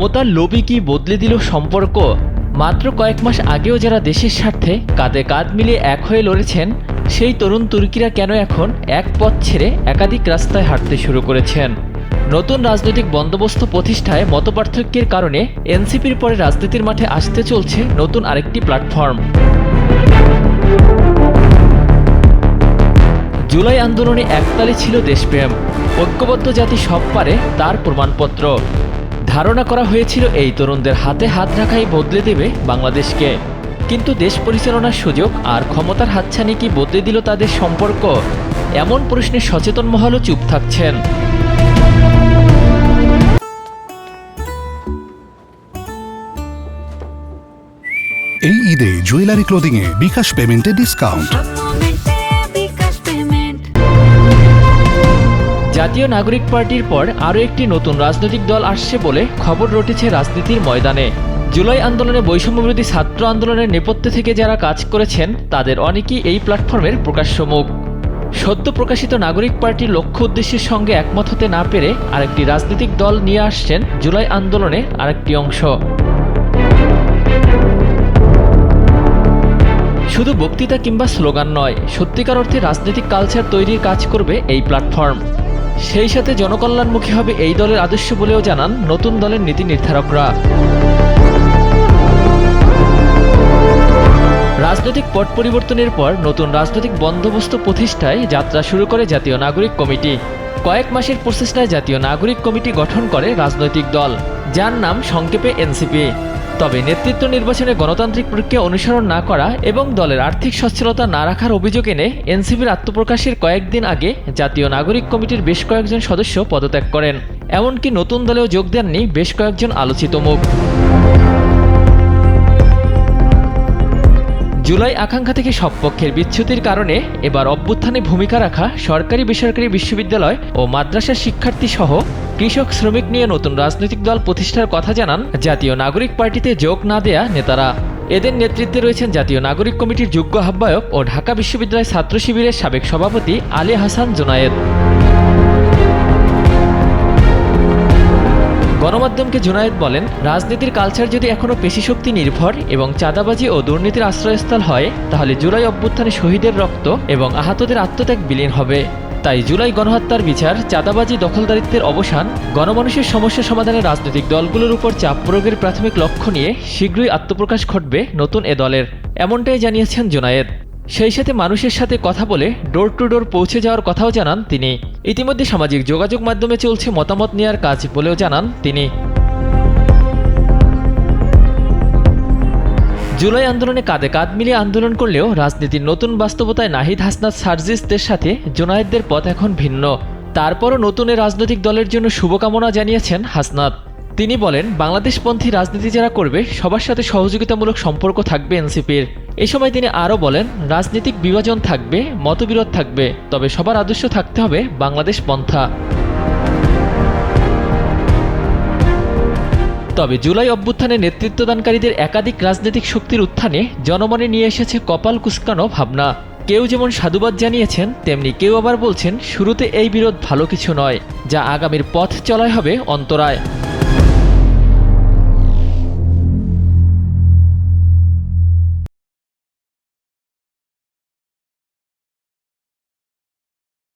ক্ষমতার লোভই কি বদলে দিল সম্পর্ক? মাত্র কয়েক মাস আগেও যারা দেশের স্বার্থে কাঁধে কাঁধ মিলিয়ে এক হয়ে লড়েছেন, সেই তরুণ তুর্কিরা কেন এখন এক পথ ছেড়ে একাধিক রাস্তায় হাঁটতে শুরু করেছেন? নতুন রাজনৈতিক বন্দোবস্ত প্রতিষ্ঠায় মতপার্থক্যের কারণে এনসিপির পরে রাজনীতির মাঠে আসতে চলছে নতুন আরেকটি প্ল্যাটফর্ম। জুলাই আন্দোলনে একতালে ছিল দেশপ্রেম, ঐক্যবদ্ধ জাতি সব পারে তার প্রমাণপত্র। ধারণা করা হয়েছিল এই তরুণদের হাতে হাত রাখাই বদলে দেবে বাংলাদেশকে। কিন্তু দেশ পরিচালনার সুযোগ আর ক্ষমতার হাতছানি কি বদলে দিল তাদের সম্পর্ক? এমন প্রশ্নে সচেতন মহলও চুপ থাকছেন। এই ঈদে জুয়েলারি ক্লোদিং এ বিকাশ পেমেন্টে ডিসকাউন্ট। জাতীয় নাগরিক পার্টির পর আরও একটি নতুন রাজনৈতিক দল আসছে বলে খবর রটেছে রাজনীতির ময়দানে। জুলাই আন্দোলনে বৈষম্যবিরোধী ছাত্র আন্দোলনের নেপথ্যে থেকে যারা কাজ করেছেন তাদের অনেকেই এই প্ল্যাটফর্মের প্রকাশ্য মুখ। সদ্য প্রকাশিত নাগরিক পার্টির লক্ষ্য উদ্দেশ্যের সঙ্গে একমত হতে না পেরে আরেকটি রাজনৈতিক দল নিয়ে আসছেন জুলাই আন্দোলনের আরেকটি অংশ। শুধু বক্তৃতা কিংবা স্লোগান নয়, সত্যিকার অর্থে রাজনৈতিক কালচার তৈরির কাজ করবে এই প্ল্যাটফর্ম। সেই সাথে জনকল্যাণমুখী হবে এই দলের আদর্শ বলেও জানান নতুন দলের নীতি নির্ধারকরা। রাজনৈতিক পট পরিবর্তনের পর নতুন রাজনৈতিক বন্দোবস্ত প্রতিষ্ঠায় যাত্রা শুরু করে জাতীয় নাগরিক কমিটি। কয়েক মাসের প্রচেষ্টায় জাতীয় নাগরিক কমিটি গঠন করে রাজনৈতিক দল, যার নাম সংক্ষেপে এনসিপি। তবে নেতৃত্ব নির্বাচনে গণতান্ত্রিক প্রক্রিয়া অনুসরণ না করা এবং দলের আর্থিক সচ্ছলতা না রাখার অভিযোগ এনে এনসিপির আত্মপ্রকাশের কয়েকদিন আগে জাতীয় নাগরিক কমিটির বেশ কয়েকজন সদস্য পদত্যাগ করেন। এমনকি নতুন দলেও যোগ দেননি বেশ কয়েকজন আলোচিত মুখ। জুলাই আকাঙ্ক্ষা থেকে সব পক্ষের বিচ্যুতির কারণে এবার অভ্যুত্থানে ভূমিকা রাখা সরকারি বেসরকারি বিশ্ববিদ্যালয় ও মাদ্রাসার শিক্ষার্থী সহ কৃষক শ্রমিক নিয়ে নতুন রাজনৈতিক দল প্রতিষ্ঠার কথা জানান জাতীয় নাগরিক পার্টিতে যোগ না দেয়া নেতারা। এদের নেতৃত্বে রয়েছেন জাতীয় নাগরিক কমিটির যুগ্ম আহ্বায়ক ও ঢাকা বিশ্ববিদ্যালয় ছাত্র শিবিরের সাবেক সভাপতি আলী হাসান জুনায়েদ। গণমাধ্যমকে জুনায়েদ বলেন, রাজনীতির কালচার যদি এখনও পেশিশক্তি নির্ভর এবং চাঁদাবাজি ও দুর্নীতির আশ্রয়স্থল হয়, তাহলে জুলাই অভ্যুত্থানে শহীদের রক্ত এবং আহতদের আত্মত্যাগ বিলীন হবে। তাই জুলাই গণহত্যার বিচার, চাঁদাবাজি, দখলদারিত্বের অবসান, গণমানুষের সমস্যা সমাধানে রাজনৈতিক দলগুলোর উপর চাপ প্রয়োগের প্রাথমিক লক্ষ্য নিয়ে শীঘ্রই আত্মপ্রকাশ ঘটবে নতুন এ দলের, এমনটাই জানিয়েছেন জুনায়েদ। সেই সাথে মানুষের সাথে কথা বলে ডোর টু ডোর পৌঁছে যাওয়ার কথাও জানান তিনি। ইতিমধ্যে সামাজিক যোগাযোগ মাধ্যমে চলছে মতামত নেওয়ার কাজ বলেও জানান তিনি। জুলাই আন্দোলনে কাঁধে কাঁধ মিলিয়ে আন্দোলন করলেও রাজনীতির নতুন বাস্তবতায় নাহিদ হাসনাত সার্জিসদের সাথে জুনায়েদদের পথ এখন ভিন্ন। তারপরও নতুন এ রাজনৈতিক দলের জন্য শুভকামনা জানিয়েছেন হাসনাত। তিনি বলেন, বাংলাদেশপন্থী রাজনীতি যারা করবে সবার সাথে সহযোগিতামূলক সম্পর্ক থাকবে এনসিপির। এ সময় তিনি আরও বলেন, রাজনৈতিক বিভাজন থাকবে, মতবিরোধ থাকবে, তবে সবার আদর্শ থাকতে হবে বাংলাদেশ পন্থা। তবে জুলাই অভ্যুত্থানে নেতৃত্বদানকারীদের একাধিক রাজনৈতিক শক্তির উত্থানে জনমনে নিয়ে এসেছে কপাল কুঁচকানো ভাবনা। কেউ যেমন সাধুবাদ জানিয়েছেন, তেমনি কেউ আবার বলছেন শুরুতে এই বিরোধ ভালো কিছু নয়, যা আগামীর পথ চলায় হবে অন্তরায়।